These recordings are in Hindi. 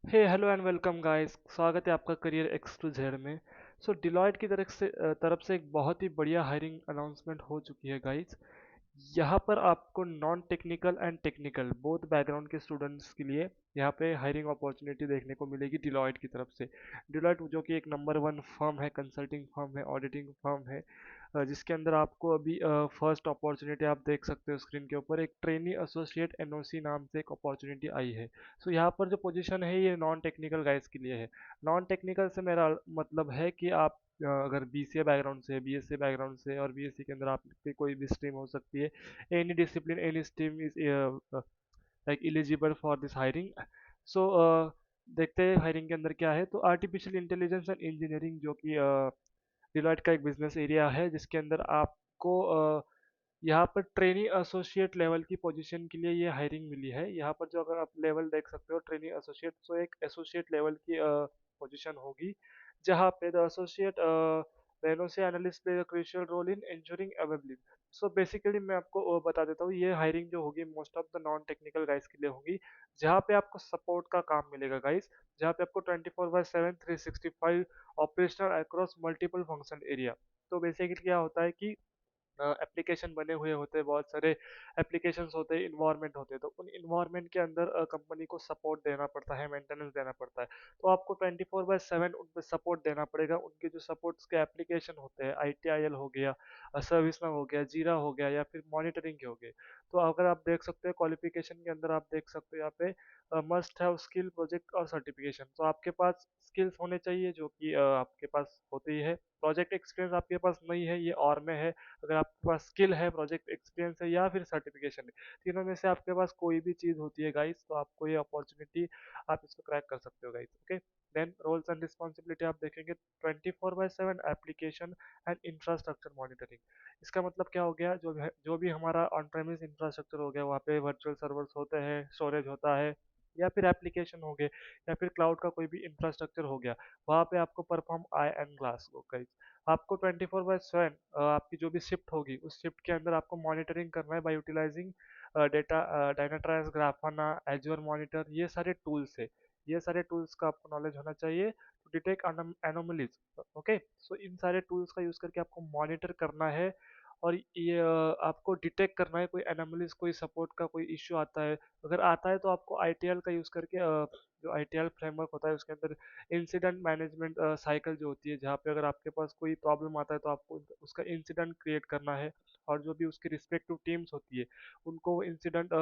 Hey hello and welcome guys, स्वागत है आपका करियर एक्स टू जेड में। डिलॉयट की तरफ से एक बहुत ही बढ़िया हायरिंग अनाउंसमेंट हो चुकी है गाइस। यहाँ पर आपको non technical and technical both background के स्टूडेंट्स के लिए यहाँ पे हायरिंग अपॉर्चुनिटी देखने को मिलेगी डिलॉयट की तरफ से। डिलॉयट जो कि एक नंबर वन फर्म है, कंसल्टिंग फर्म है, ऑडिटिंग फर्म है, जिसके अंदर आपको अभी फर्स्ट अपॉर्चुनिटी आप देख सकते हो स्क्रीन के ऊपर, एक ट्रेनी एसोसिएट एनओसी नाम से एक अपॉर्चुनिटी आई है। यहाँ पर जो पोजीशन है ये नॉन टेक्निकल गाइज के लिए है। नॉन टेक्निकल से मेरा मतलब है कि आप अगर बीसीए बैकग्राउंड से, बीएससी बैकग्राउंड से, और बीएससी के अंदर आपकी कोई भी स्ट्रीम हो सकती है, any discipline any stream is like eligible for this hiring. So देखते हैं हायरिंग के अंदर क्या है। तो आर्टिफिशियल इंटेलिजेंस एंड इंजीनियरिंग जो कि डिलॉयट का एक बिजनेस एरिया है, जिसके अंदर आपको यहाँ पर ट्रेनी एसोसिएट लेवल की पोजीशन के लिए ये हायरिंग मिली है। यहाँ पर जो अगर आप लेवल देख सकते हो ट्रेनी एसोसिएट, तो एक एसोसिएट लेवल की पोजीशन होगी, जहाँ पे द एसोसिएट रेनोसे analyst play crucial role in ensuring availability. So basically मैं आपको बता देता हूँ, ये हायरिंग जो होगी most of the non technical guys के लिए होगी, जहाँ पे आपको सपोर्ट का काम मिलेगा गाइज, जहाँ पे आपको 24/7 365 operational across multiple function area. तो बेसिकली क्या होता है कि एप्लीकेशन बने हुए होते हैं, बहुत सारे एप्लीकेशंस होते हैं, इन्वायरमेंट होते हैं, तो उन इन्वायरमेंट के अंदर कंपनी को सपोर्ट देना पड़ता है, मेंटेनेंस देना पड़ता है। तो आपको 24/7 उन पे सपोर्ट देना पड़ेगा। उनके जो सपोर्ट्स के एप्लीकेशन होते हैं, ITIL हो गया, सर्विस नाउ हो गया, जीरा हो गया, या फिर मॉनिटरिंग के हो गए। तो अगर आप देख सकते हो क्वालिफिकेशन के अंदर, आप देख सकते हो यहाँ पे मस्ट हैव स्किल प्रोजेक्ट और सर्टिफिकेशन। तो आपके पास स्किल्स होने चाहिए जो कि आपके पास होते ही है। प्रोजेक्ट एक्सपीरियंस आपके पास नहीं है, ये और में है। अगर आपके पास स्किल है, प्रोजेक्ट एक्सपीरियंस है, या फिर सर्टिफिकेशन है, तीनों में से आपके पास कोई भी चीज़ होती है गाइस, तो आपको ये अपॉर्चुनिटी, आप इसको क्रैक कर सकते हो guys. Okay, then roles and responsibility आप देखेंगे, 24/7 एप्लीकेशन एंड इंफ्रास्ट्रक्चर मॉनिटरिंग। इसका मतलब क्या हो गया, जो भी हमारा ऑन प्रेमिस इंफ्रास्ट्रक्चर हो गया, वहाँ पे वर्चुअल सर्वर्स होते हैं, स्टोरेज होता है, या फिर एप्लीकेशन हो गए, या फिर क्लाउड का कोई भी इंफ्रास्ट्रक्चर हो गया, वहाँ पे आपको परफॉर्म आई एंड ग्लास हो गाइस। आपको 24/7 आपकी जो भी शिफ्ट होगी, उस शिफ्ट के अंदर आपको मॉनिटरिंग करना है by utilising data, Dynatrace, Grafana, Azure monitor, ये सारे टूल्स है। ये सारे टूल्स का आपको नॉलेज होना चाहिए टू डिटेक्ट एनोमलीज। ओके, सो इन सारे टूल्स का यूज करके आपको मॉनिटर करना है, और ये आपको डिटेक्ट करना है कोई एनोमलीज, कोई सपोर्ट का कोई इश्यू आता है। अगर आता है तो आपको ITL का यूज करके, जो ITL फ्रेमवर्क होता है उसके अंदर इंसिडेंट मैनेजमेंट साइकिल जो होती है, जहाँ पे अगर आपके पास कोई प्रॉब्लम आता है तो आपको उसका इंसिडेंट क्रिएट करना है, और जो भी उसकी रिस्पेक्टिव टीम्स होती है उनको इंसिडेंट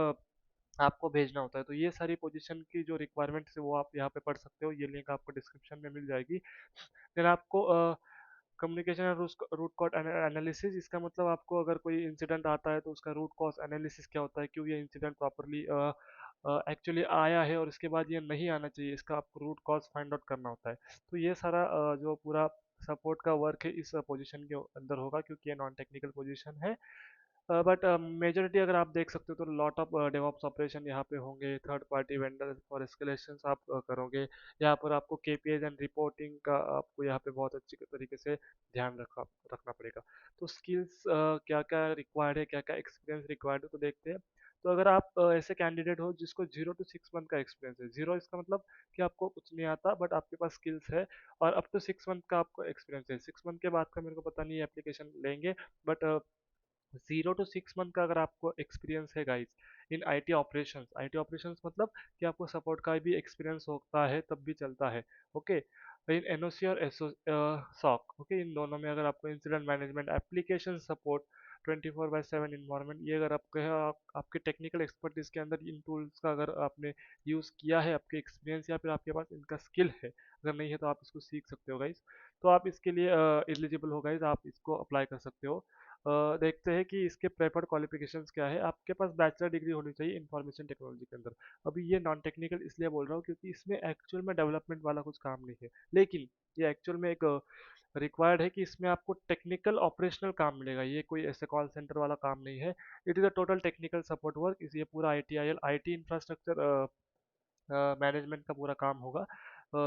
आपको भेजना होता है। तो ये सारी पोजीशन की जो रिक्वायरमेंट्स है वो आप यहाँ पे पढ़ सकते हो, ये लिंक आपको डिस्क्रिप्शन में मिल जाएगी। फिर आपको communication and root cause analysis, इसका मतलब आपको अगर कोई इंसिडेंट आता है तो उसका रूट कॉज एनालिसिस क्या होता है, क्यों ये इंसिडेंट प्रॉपरली एक्चुअली आया है, और इसके बाद ये नहीं आना चाहिए, इसका आपको रूट कॉज फाइंड आउट करना होता है। तो ये सारा जो पूरा सपोर्ट का वर्क है इस पोजीशन के अंदर होगा, क्योंकि ये नॉन टेक्निकल पोजीशन है। बट मेजोरिटी अगर आप देख सकते हो तो लॉट ऑफ डेवऑप्स ऑपरेशन यहाँ पे होंगे, थर्ड पार्टी वेंडर फॉर एस्केलेशंस आप करोगे। यहाँ पर आपको KPIs एंड रिपोर्टिंग का आपको यहाँ पे बहुत अच्छी तरीके से ध्यान रखना पड़ेगा। तो स्किल्स क्या क्या रिक्वायर्ड है, क्या क्या एक्सपीरियंस रिक्वायर्ड है, तो देखते हैं। तो अगर आप ऐसे कैंडिडेट हो जिसको 0 to 6 मंथ का एक्सपीरियंस है, जीरो इसका मतलब कि आपको कुछ नहीं आता बट आपके पास स्किल्स है, और अप टू 6 मंथ का आपको एक्सपीरियंस है। 6 मंथ के बाद का मेरे को पता नहीं है, एप्लीकेशन लेंगे, बट 0 to 6 मंथ का अगर आपको एक्सपीरियंस है गाइस इन IT ऑपरेशंस मतलब कि आपको सपोर्ट का भी एक्सपीरियंस होता है तब भी चलता है। ओके, इन NOC और SOC, ओके, इन दोनों में अगर आपको incident management, application support, 24/7 environment, ये अगर आपको है, आपके टेक्निकल एक्सपर्टीज के अंदर इन टूल्स का अगर आपने यूज़ किया है, आपके एक्सपीरियंस या फिर आपके पास इनका स्किल है, अगर नहीं है तो आप इसको सीख सकते हो गाइस। तो आप इसके लिए एलिजिबल हो गाइस, आप इसको अप्लाई कर सकते हो। देखते हैं कि इसके प्रेफर्ड क्वालिफिकेशंस क्या है। आपके पास बैचलर डिग्री होनी चाहिए इंफॉर्मेशन टेक्नोलॉजी के अंदर। अभी ये नॉन टेक्निकल इसलिए बोल रहा हूँ क्योंकि इसमें एक्चुअल में डेवलपमेंट वाला कुछ काम नहीं है, लेकिन ये एक्चुअल में एक रिक्वायर्ड है कि इसमें आपको टेक्निकल ऑपरेशनल काम मिलेगा, ये कोई ऐसे कॉल सेंटर वाला काम नहीं है। It is a total technical support work, इस ये पूरा ITIL IT इंफ्रास्ट्रक्चर मैनेजमेंट का पूरा काम होगा।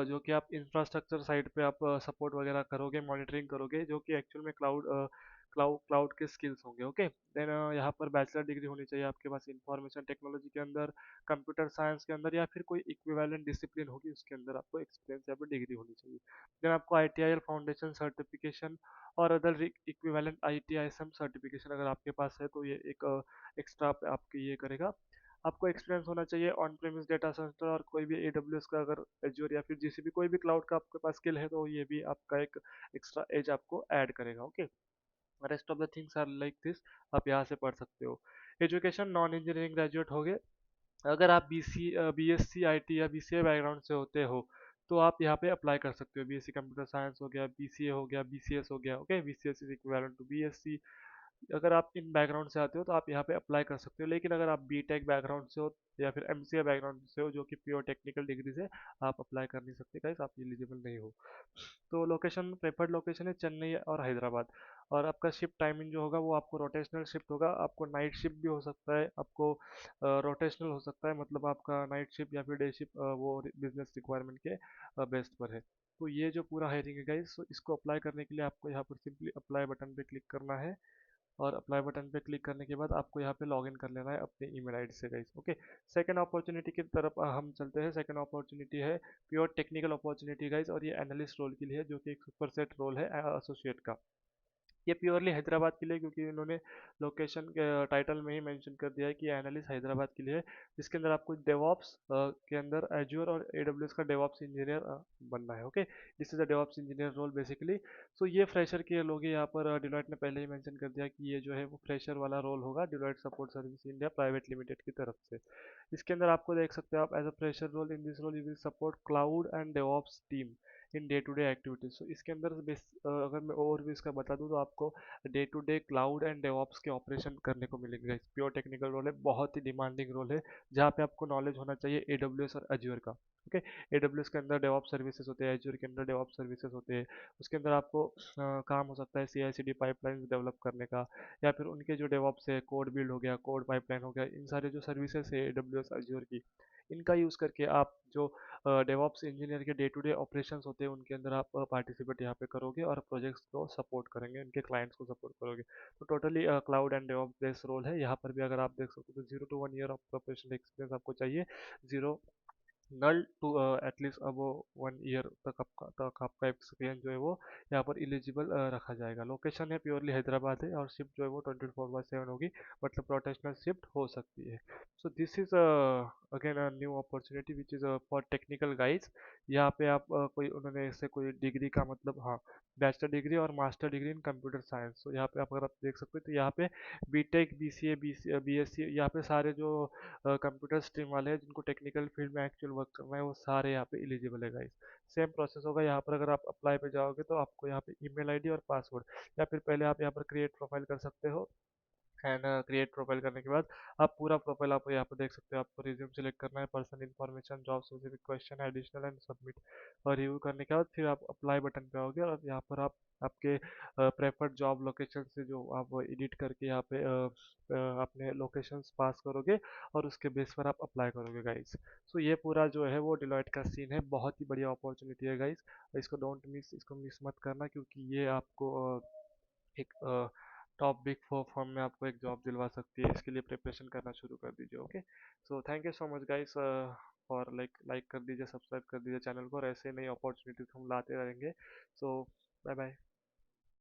जो कि आप इंफ्रास्ट्रक्चर साइड पे आप सपोर्ट वगैरह करोगे, मॉनिटरिंग करोगे, जो कि एक्चुअल में क्लाउड क्लाउड के स्किल्स होंगे। ओके, देन यहाँ पर बैचलर डिग्री होनी चाहिए आपके पास इंफॉर्मेशन टेक्नोलॉजी के अंदर, कंप्यूटर साइंस के अंदर, या फिर कोई इक्विवेलेंट डिसिप्लिन होगी उसके अंदर आपको एक्सपीरियंस या फिर डिग्री होनी चाहिए। देन आपको ITIL फाउंडेशन सर्टिफिकेशन और अदर इक्विवेलेंट ITISM सर्टिफिकेशन अगर आपके पास है तो ये एक एक्स्ट्रा आपके ये करेगा। आपको एक्सपीरियंस होना चाहिए ऑन प्रेमिस डेटा सेंटर और कोई भी AWS का, अगर एज्योर या फिर GCP कोई भी क्लाउड का आपके पास स्किल है तो ये भी आपका एक एक्स्ट्रा एज आपको ऐड करेगा। Okay, rest of the things are like this, आप यहाँ से पढ़ सकते हो। एजुकेशन नॉन इंजीनियरिंग ग्रेजुएट हो गए, अगर आप BSc IT या BCA बैकग्राउंड से होते हो तो आप यहाँ पे अप्लाई कर सकते हो। BSc कंप्यूटर साइंस हो गया, BCA हो गया, BCS हो गया। Okay, BCS is equivalent to BSc। अगर आप इन बैकग्राउंड से आते हो तो आप यहाँ पे अप्लाई कर सकते हो, लेकिन अगर आप BTech बैकग्राउंड से हो या फिर MCA बैकग्राउंड से हो जो कि प्योर टेक्निकल डिग्री से, आप अप्लाई कर नहीं सकते गाइस, आप एलिजिबल नहीं हो। तो लोकेशन, प्रेफर्ड लोकेशन है चेन्नई और हैदराबाद। और आपका शिफ्ट टाइमिंग जो होगा वो आपको रोटेशनल शिफ्ट होगा, आपको नाइट शिफ्ट भी हो सकता है, आपको रोटेशनल हो सकता है, मतलब आपका नाइट शिफ्ट या फिर डे शिफ्ट वो बिजनेस रिक्वायरमेंट के बेस्ट पर है। तो ये जो पूरा हायरिंग है गाइस, तो इसको अप्लाई करने के लिए आपको यहाँ पर सिंपली अप्लाई बटन पे क्लिक करना है, और अप्लाई बटन पे क्लिक करने के बाद आपको यहाँ पे लॉगिन कर लेना है अपने ईमेल आईडी से गाइस। ओके, सेकंड अपॉर्चुनिटी की तरफ हम चलते हैं। सेकंड अपॉर्चुनिटी है प्योर टेक्निकल अपॉर्चुनिटी गाइस, और ये एनालिस्ट रोल के लिए है जो कि एक सुपर सेट रोल है एसोसिएट का। ये प्योरली हैदराबाद के लिए, क्योंकि इन्होंने लोकेशन के टाइटल में ही मेंशन कर दिया है कि एनालिस्ट हैदराबाद के लिए है, जिसके अंदर आपको डेवॉप्स के अंदर एज्योर और AWS का डेवॉप्स इंजीनियर बनना है। Okay, this is a DevOps engineer role basically. So ये फ्रेशर के लोग हैं, यहाँ पर डिलॉयट ने पहले ही मेंशन कर दिया कि ये जो है वो फ्रेशर वाला रोल होगा Deloitte support service India private limited की तरफ से। इसके अंदर आपको देख सकते हो आप, as a fresher role in this role you will support cloud and DevOps team in day to day activities. तो इसके अंदर अगर मैं ओवरव्यू इसका बता दूं तो आपको day to day cloud and DevOps के ऑपरेशन करने को मिलेंगे। प्योर टेक्निकल रोल है, बहुत ही डिमांडिंग रोल है, जहाँ पे आपको नॉलेज होना चाहिए AWS और अज्योर का। ओके, AWS के अंदर डेवॉप्स सर्विसेज होते हैं, अज्योर के अंदर डेवॉप्स सर्विसेज होते हैं। उसके अंदर आपको काम हो सकता है CI/CD पाइपलाइन डेवलप करने का, या फिर उनके जो डेवॉप्स है, कोड बिल्ड हो गया, कोड पाइपलाइन हो गया, इन सारे जो सर्विसेज है AWS अज्योर की, इनका यूज़ करके आप जो डेवॉप्स इंजीनियर के डे टू डे ऑपरेशंस होते हैं उनके अंदर आप पार्टिसिपेट यहाँ पे करोगे और प्रोजेक्ट्स को सपोर्ट करेंगे, उनके क्लाइंट्स को सपोर्ट करोगे। तो totally cloud and DevOps based role है। यहाँ पर भी अगर आप देख सकते हो तो 0 to 1 year of professional experience आपको चाहिए। जीरो नल टू एटलीस्ट अब वो 1 ईयर तक आपका एक्सपीरियंस जो है वो यहाँ पर इलिजिबल रखा जाएगा। लोकेशन है प्योरली हैदराबाद है, और शिफ्ट जो है वो 24/7 होगी, मतलब रोटेशनल शिफ्ट हो सकती है। So this is again a new opportunity which is for technical guys. यहाँ पे आप कोई उन्होंने ऐसे कोई डिग्री का मतलब, हाँ, बैचलर डिग्री और master degree in computer science. तो यहाँ पे आप अगर आप देख सकते हो तो यहाँ पे BTech BCA BSc, यहाँ पे सारे जो कंप्यूटर स्ट्रीम वाले हैं जिनको टेक्निकल फील्ड में एक्चुअल वर्क करना है वो सारे यहाँ पे एलिजिबल है गाइस। सेम प्रोसेस होगा यहाँ पर, अगर आप अप्लाई पे जाओगे तो आपको यहाँ पे ईमेल आईडी और पासवर्ड, या फिर पहले आप यहाँ पर क्रिएट प्रोफाइल कर सकते हो। एंड क्रिएट प्रोफाइल करने के बाद आप पूरा प्रोफाइल आप यहाँ पर देख सकते हो, आपको रिज्यूम सेलेक्ट करना है, personal information, job specific question additional and submit, और रिव्यू करने के बाद फिर आप अप्लाई बटन पे आओगे, और यहाँ पर आप आपके प्रेफर्ड जॉब लोकेशन से जो आप एडिट करके यहाँ पे अपने लोकेशंस पास करोगे, और उसके बेस पर आप अप्लाई करोगे गाइस। सो ये पूरा जो है वो डिलॉयट का सीन है, बहुत ही बढ़िया अपॉर्चुनिटी है गाइस, इसको डोंट मिस, इसको मिस मत करना, क्योंकि ये आपको एक टॉप बिग 4 फर्म में आपको एक जॉब दिलवा सकती है। इसके लिए प्रिपरेशन करना शुरू कर दीजिए। Okay, so thank you so much guys for like कर दीजिए, सब्सक्राइब कर दीजिए चैनल को, और ऐसे नई अपॉर्चुनिटीज हम लाते रहेंगे। सो बाय बाय।